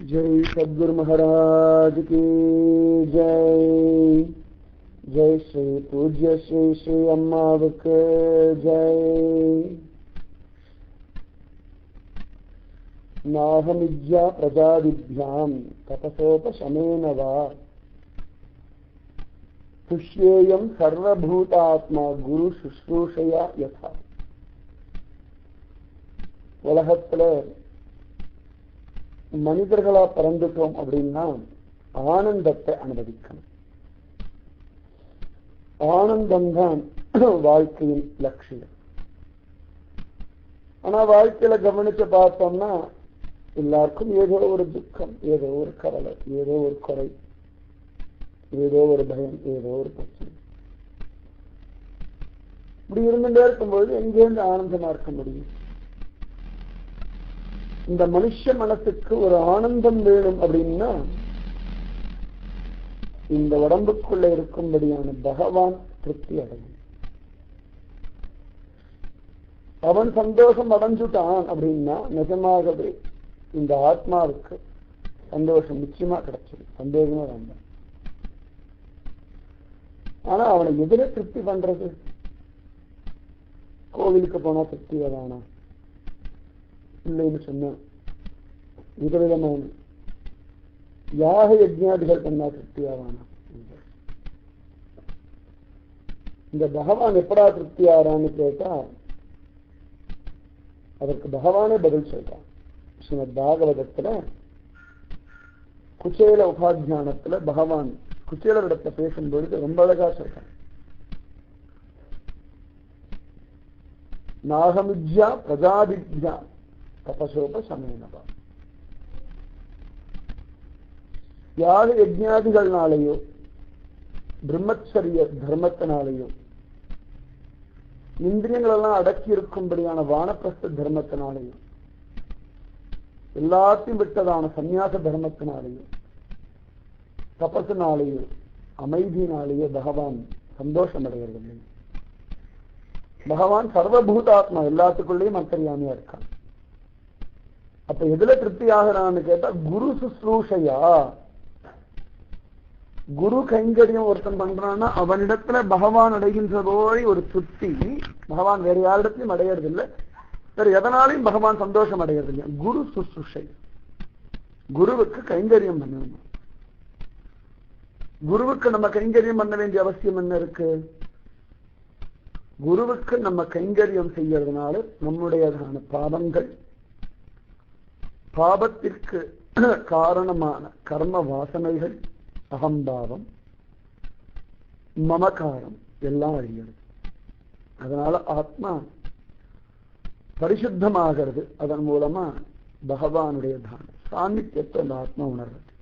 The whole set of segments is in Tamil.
जय सद्गुरु महाराज की जय। जय श्री पूज्य श्री श्री अम्मावक जय। नाहमिज्या प्रजादिभ्यां तपसोपशमेन वा तुष्येयं सर्वभूतात्मा गुरु शुश्रूषया यथा। உலகத்துல மனிதர்களா பிறந்துட்டோம் அப்படின்னா ஆனந்தத்தை அனுபவிக்கணும். ஆனந்தம்தான் வாழ்க்கையின் லட்சியம். ஆனா வாழ்க்கையில கவனிச்சு பார்த்தோம்னா எல்லாருக்கும் ஏதோ ஒரு துக்கம், ஏதோ ஒரு கவலை, ஏதோ ஒரு குறை, ஏதோ ஒரு பயம், ஏதோ ஒரு பிரச்சனை. இப்படி இருந்துட்டே இருக்கும்போது எங்கேருந்து ஆனந்தமா இருக்க முடியும்? இந்த மனுஷ மனசுக்கு ஒரு ஆனந்தம் வேணும் அப்படின்னா இந்த உடம்புக்குள்ள இருக்கும்படியான பகவான் திருப்தி அடையும். அவன் சந்தோஷம் அடைஞ்சுட்டான் அப்படின்னா நிஜமாகவே இந்த ஆத்மாவுக்கு சந்தோஷம் நிச்சயமா கிடைச்சிடும், சந்தோஷமா வேண்டாம். ஆனா அவனை எதிர திருப்தி பண்றது? கோவிலுக்கு போனா திருப்தி வேணாம் இல்லைன்னு சொன்ன விதவிதமான யாக யஜ்ஞாதிகள் பண்ணா திருப்தியாவானா? இந்த பகவான் எப்படா திருப்தியாரான்னு கேட்டா அதற்கு பகவானே பதில் சொல்றான். ஸ்ரீமத் பாகவதத்துல குச்சேல உபாத்தியானத்துல பகவான் குச்சேலரிடத்துல பேசும்பொழுது ரொம்ப அழகா சொல்றான். நாகமிஜ்யா பிரஜாதித்யா தபசோப சமேனவா. யாக யஜ்ஞாதிகள்னாலேயோ பிரம்மச்சரிய தர்மத்தினாலேயோ இந்திரியங்கள் எல்லாம் அடக்கி இருக்கும்படியான வானப்பிரஸ்த தர்மத்தினாலேயோ எல்லாத்தையும் விட்டதான சந்நியாச தர்மத்தினாலேயோ தபசினாலேயோ அமைதியினாலேயோ பகவான் சந்தோஷம் அடைவதில்லை. பகவான் சர்வபூதாத்மா, எல்லாத்துக்குள்ளேயும் அந்தர்யாமியா இருக்கான். அப்ப எதுல திருப்தி ஆகிறான்னு கேட்டா குரு சுஸ்ரூஷையா. குரு கைங்கரியம் ஒருத்தன் பண்றான்னா அவனிடத்துல பகவான் அடைகின்ற போய் ஒரு திருப்தி பகவான் வேற யாரிடத்திலும் அடையிறது இல்லை, வேற எதனாலையும் பகவான் சந்தோஷம் அடையிறது இல்லை. குரு சுஸ்ரூஷை, குருவுக்கு கைங்கரியம் பண்ணணும். குருவுக்கு நம்ம கைங்கரியம் பண்ண வேண்டிய அவசியம் என்ன இருக்கு? குருவுக்கு நம்ம கைங்கரியம் செய்யறதுனால நம்முடையதான பாவங்கள், பாபத்திற்கு காரணமான கர்ம வாசனைகள், அகம்பாவம், மமகாரம் எல்லாம் அழிகிறது. அதனால ஆத்மா பரிசுத்தமாகிறது. அதன் மூலமா பகவானுடைய சாநித்தியத்தை அந்த ஆத்மா உணர்றது.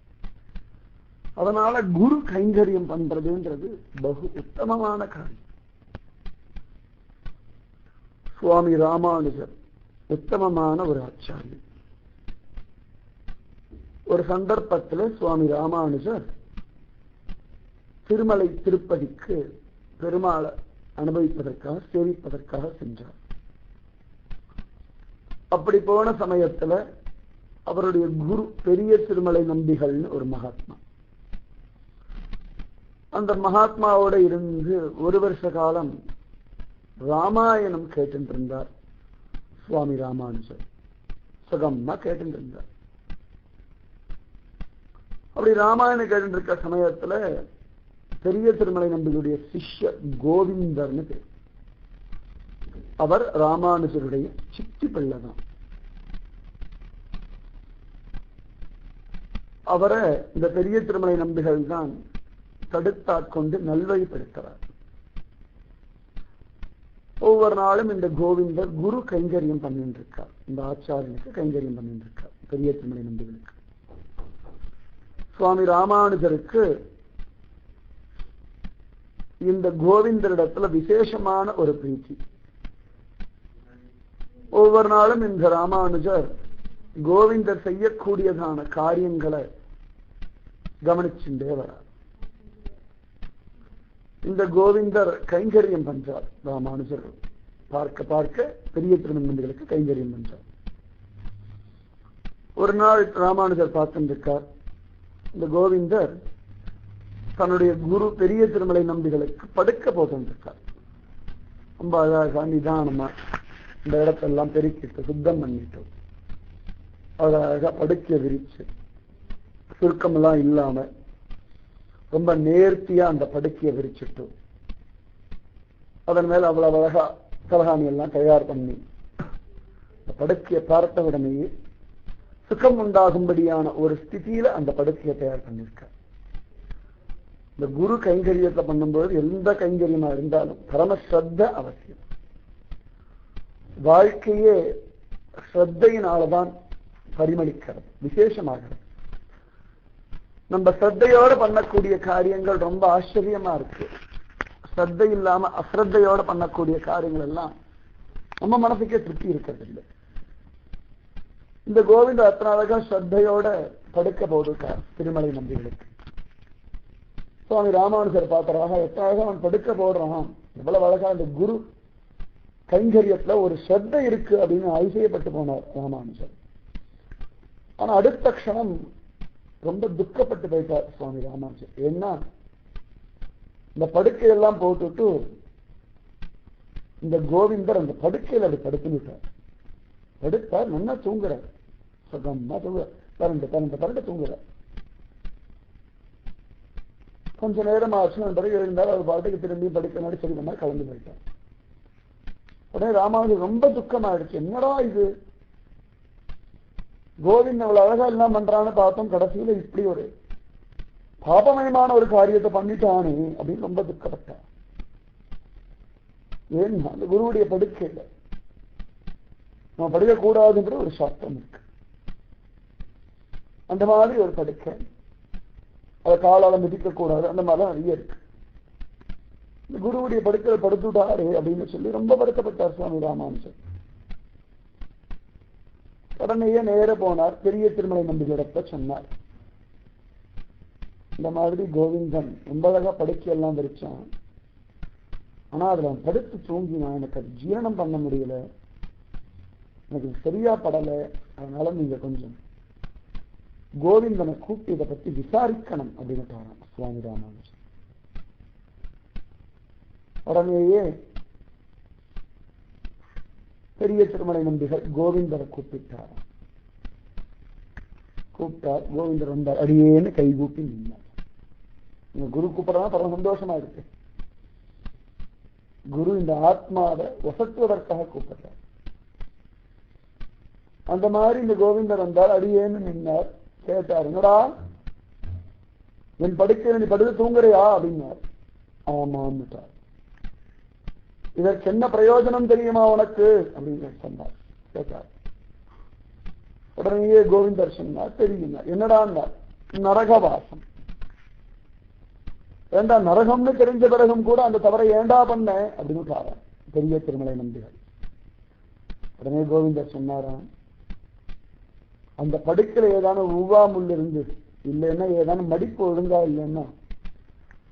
அதனால குரு கைங்கரியம் பண்றதுன்றது பகு உத்தமமான காரியம். சுவாமி ராமானுஜர் உத்தமமான ஒரு ஆச்சாரியர். ஒரு சந்தர்ப்பத்தில் சுவாமி ராமானுஜர் திருமலை திருப்பதிக்கு பெருமாளை அனுபவிப்பதற்காக சேவிப்பதற்காக சென்றார். அப்படி போன சமயத்துல அவருடைய குரு பெரிய திருமலை நம்பிகள்னு ஒரு மகாத்மா, அந்த மகாத்மாவோட இருந்து ஒரு வருஷ காலம் ராமாயணம் கேட்டு இருந்தார். சுவாமி ராமானுஜர் சுகமா கேட்டு இருந்தார். அப்படி ராமாயணம் கேட்டு இருக்க சமயத்துல பெரிய திருமலை நம்பிகளுடைய சிஷ்யர் கோவிந்தர்னு பேர். அவர் ராமானுஜருடைய சித்தி பிள்ளைதான். அவரை இந்த பெரிய திருமலை நம்பிகள் தான் தடுத்தாட்கொண்டு நல்வழிப்படுத்துறார். ஒவ்வொரு நாளும் இந்த கோவிந்தர் குரு கைங்கரியம் பண்ணிட்டு இருக்கார். இந்த ஆச்சாரியனுக்கு கைங்கரியம் பண்ணிட்டு இருக்கார் பெரிய திருமலை நம்பிகளுக்கு. சுவாமி ராமானுஜருக்கு இந்த கோவிந்தரிடத்துல விசேஷமான ஒரு பிரீத்தி. ஒவ்வொரு நாளும் இந்த ராமானுஜர் கோவிந்தர் செய்யக்கூடியதான காரியங்களை கவனிச்சுட்டே வரார். இந்த கோவிந்தர் கைங்கரியம் பண்றார். ராமானுஜர் பார்க்க பார்க்க பெரிய திருநம்பிகளுக்கு கைங்கரியம் பண்றார். ஒரு நாள் ராமானுஜர் பார்த்துருக்கார், இந்த கோவிந்தர் தன்னுடைய குரு பெரிய திருமலை நம்பிகளுக்கு படுக்க போட்டுருக்கார். ரொம்ப அழகா நிதானமா இந்த இடத்தெல்லாம் பெருக்கிட்டு சுத்தம் பண்ணிட்டு அழகா படுக்கைய விரிச்சு சுருக்கமெல்லாம் இல்லாம ரொம்ப நேர்த்தியா அந்த படுக்கையை விரிச்சுட்டு அதன் மேல அவ்வளவு அழகா தலகாணி எல்லாம் தயார் பண்ணி படுக்கையை பார்த்த உடனேயே சுகம் உண்டாகும்படியான ஒரு ஸ்திதியில அந்த படுக்கையை தயார் பண்ணிருக்க. இந்த குரு கைங்கரியத்தை பண்ணும்போது எந்த கைங்கரியமா இருந்தாலும் பரமஸ்ரத்த அவசியம். வாழ்க்கையே ஸ்ரத்தையினாலதான் பரிமளிக்கிறது, விசேஷமாகிறது. நம்ம ஸ்ரத்தையோட பண்ணக்கூடிய காரியங்கள் ரொம்ப ஆச்சரியமா இருக்கு. ஸ்ரத்தை இல்லாம அஸ்ரத்தையோட பண்ணக்கூடிய காரியங்கள் எல்லாம் நம்ம மனசுக்கே திருப்தி இருக்கிறது இல்லை. இந்த கோவிந்த அத்தனை அழகா ஸ்ரத்தையோட படுக்க போதுட்டார் திருமலை நம்பிகளுக்கு. சுவாமி ராமானுஜர் பார்க்கறாக எத்தனை அழகா அவன் படுக்க போடுறான், எவ்வளவு அழகா அந்த குரு கைங்கரியத்துல ஒரு ஸ்ரத்தை இருக்கு அப்படின்னு அதிசயப்பட்டு போனார் ராமானுஜர். ஆனா அடுத்த க்ஷணம் ரொம்ப துக்கப்பட்டு போயிட்டார் சுவாமி ராமானுஜர். ஏன்னா இந்த படுக்கையெல்லாம் போட்டுட்டு இந்த கோவிந்தர் அந்த படுக்கையில் அப்படி படுத்துட்டார். படுத்தார், நல்லா தூங்குறார், சுகமா தூங்குறார், பரண்டு தூங்குறார். கொஞ்ச நேரம் ஆச்சு, பிறகு எழுந்தார், அவர் பாட்டுக்கு திரும்பி படுக்க நாடி சரி பண்ணா கலந்து போயிட்டார். உடனே ராமானுஜர் ரொம்ப துக்கமாயிடுச்சு, என்னடா இது கோவிந்த் அவ்வளவு அழகா எல்லாம் பண்றான்னு பார்த்தோம், கடைசியில இப்படி ஒரு பாபமயமான ஒரு காரியத்தை பண்ணிட்டானே அப்படின்னு ரொம்ப துக்கப்பட்டார். ஏன்னா அந்த குருவுடைய படுக்கையில நம்ம படுக்கக்கூடாதுன்ற ஒரு சாஸ்திரம் இருக்கு. அந்த மாதிரி ஒரு படுக்கை, அதை காலால மிதிக்க கூடாது, அந்த மாதிரிலாம் நிறைய இருக்கு. இந்த குருவுடைய படுக்கையில படுத்துட்டாரு அப்படின்னு சொல்லி ரொம்ப வருத்தப்பட்டார் சுவாமி ராமானுஜர். உடனேயே நேர போனார், பெரிய திருமலை நம்பிகளிடத்த சொன்னார், இந்த மாதிரி கோவிந்தன் ரொம்ப அழகா படுக்கையெல்லாம் விரிச்சான், ஆனா அதுல படுத்து தூங்கினான், எனக்கு அது ஜீரணம் பண்ண முடியல, எனக்கு சரியா படல, அதனால நீங்க கொஞ்சம் கோவிந்தனை கூப்பிட்டு இதை பத்தி விசாரிக்கணும் அப்படின்னு சுவாமி ராமானுஜர். உடனேயே பெரிய திருமலை நம்பிகள் கோவிந்தரை கூப்பிட்டார். கோவிந்தர் வந்தார், அடியேன்னு கை கூப்பி நின்றார். குரு கூப்பிடறா பரம சந்தோஷமா இருக்கு. குரு இந்த ஆத்மாவை வசத்துவதற்காக கூப்பிட்டார். அந்த மாதிரி இந்த கோவிந்தர் வந்தார், அடியேன்னு நின்றார். கேட்டார், என்னடா என் படுக்கையில் நீ படுத்து தூங்குறியா அப்படின்னார். ஆமான்னுட்டார். இதற்கு என்ன பிரயோஜனம் தெரியுமா உனக்கு அப்படின்னு சொன்னார். கேட்டார். உடனேயே கோவிந்தர் சொன்னார், தெரியுங்க. என்னடா நரகவாசம். ஏண்டா நரகம்னு தெரிஞ்ச பிறகும் கூட அந்த தவறை ஏண்டா பண்ண அப்படின்னு பெரிய திருமலை நம்பிகள். உடனே கோவிந்தர் சொன்னாராம், அந்த படுக்கையில ஏதான உவா முள் இருந்து இல்லைன்னா ஏதான மடிப்பு ஒழுங்கா இல்லைன்னா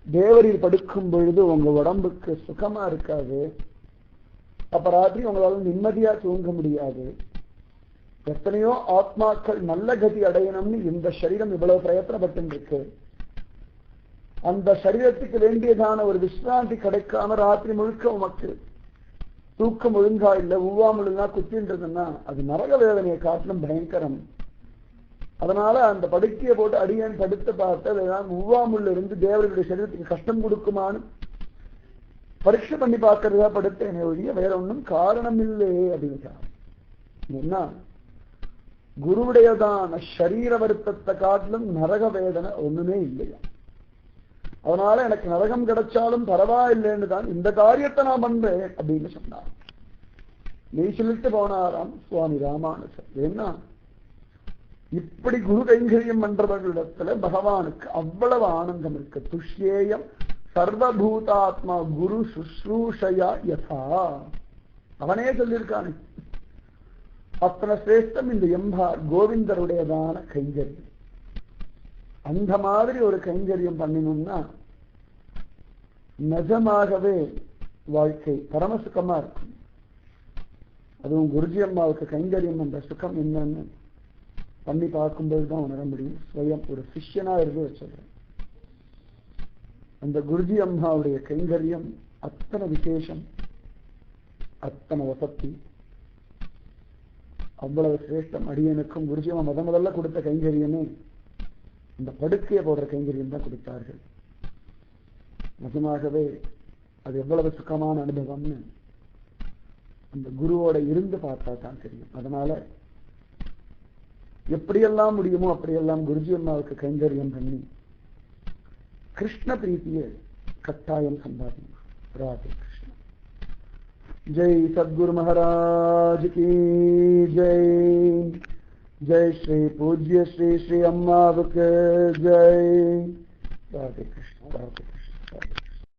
தேவரில் படுக்கும் பொழுது உங்க உடம்புக்கு சுகமா இருக்காது, அப்ப ராத்திரி உங்களால நிம்மதியா தூங்க முடியாது. எத்தனையோ ஆத்மாக்கள் நல்ல கதி அடையணும்னு இந்த சரீரம் இவ்வளவு பிரயத்தனப்பட்டு இருக்கு. அந்த சரீரத்துக்கு வேண்டியதான ஒரு விசிராந்தி கிடைக்காம ராத்திரி முழுக்க உமக்கு தூக்கம் ஒழுங்கா இல்லை, உவ்வாமுழுங்கா குத்தின்றதுன்னா அது நரக வேதனையை காட்டிலும் பயங்கரம். அதனால அந்த படுக்கையை போட்டு அடியேன் தடுத்து பார்த்து உவ்வாமுள்ள இருந்து தேவர்களுடைய சரீரத்துக்கு கஷ்டம் கொடுக்குமான்னு பரீட்சை பண்ணி பார்க்கறதா படுத்தேனே ஒழிய வேற ஒன்றும் காரணம் இல்லை அப்படின்னு. என்ன குருவுடையதான சரீர வருத்தத்தை காட்டிலும் நரக வேதனை ஒண்ணுமே இல்லையா. அதனால எனக்கு நரகம் கிடைச்சாலும் பரவாயில்லைன்னு தான் இந்த காரியத்தை நான் பண்றேன் அப்படின்னு சொன்னார். நீ சொல்லிட்டு போனாராம் சுவாமி ராமானுஜர். ஏன்னா இப்படி குரு கைங்கரியம் பண்றவர்களிடத்துல பகவானுக்கு அவ்வளவு ஆனந்தம் இருக்கு. துஷ்யேயம் சர்வபூதாத்மா குரு சுஸ்ரூஷயா யதா, அவனே சொல்லியிருக்கானே. அத்தனை சிரேஷ்டம் இந்த எம்பார் கோவிந்தருடையதான கைங்கரியம். அந்த மாதிரி ஒரு கைங்கரியம் பண்ணினோம்னா நிஜமாகவே வாழ்க்கை பரமசுகமா இருக்கும். அதுவும் குருஜி அம்மாவுக்கு கைங்கரியம் என்ற சுகம் என்னன்னு பண்ணி பார்க்கும்போது தான் உணர முடியும். ஸ்வயம் ஒரு சிஷ்யனா இருந்து வச்சிருக்கேன். அந்த குருஜி அம்மாவுடைய கைங்கரியம் அத்தனை விசேஷம், அத்தனை வசத்தி, அவ்வளவு சிரேஷ்டம். அடியனுக்கும் குருஜி அம்மா முதல்ல கொடுத்த கைங்கரியமே இந்த படுக்கையை போடுற கைங்கரியம் தான் கொடுத்தார்கள். நிஜமாகவே அது எவ்வளவு சுகமான அனுபவம்னு அந்த குருவோட இருந்து பார்த்தா தான் தெரியும். அதனால எப்படியெல்லாம் முடியுமோ அப்படியெல்லாம் குருஜி அம்மாவுக்கு கைங்கரியம் பண்ணி கிருஷ்ண பிரீத்தியை கட்டாயம் சம்பாதிக்கும். ராதே கிருஷ்ண. ஜெய் சத்குரு மகாராஜ் கி ஜெய். ஜெய் ஸ்ரீ பூஜ்ய ஸ்ரீ ஸ்ரீ அம்மாவுக்கு ஜெய். ராதே கிருஷ்ண. ராதே.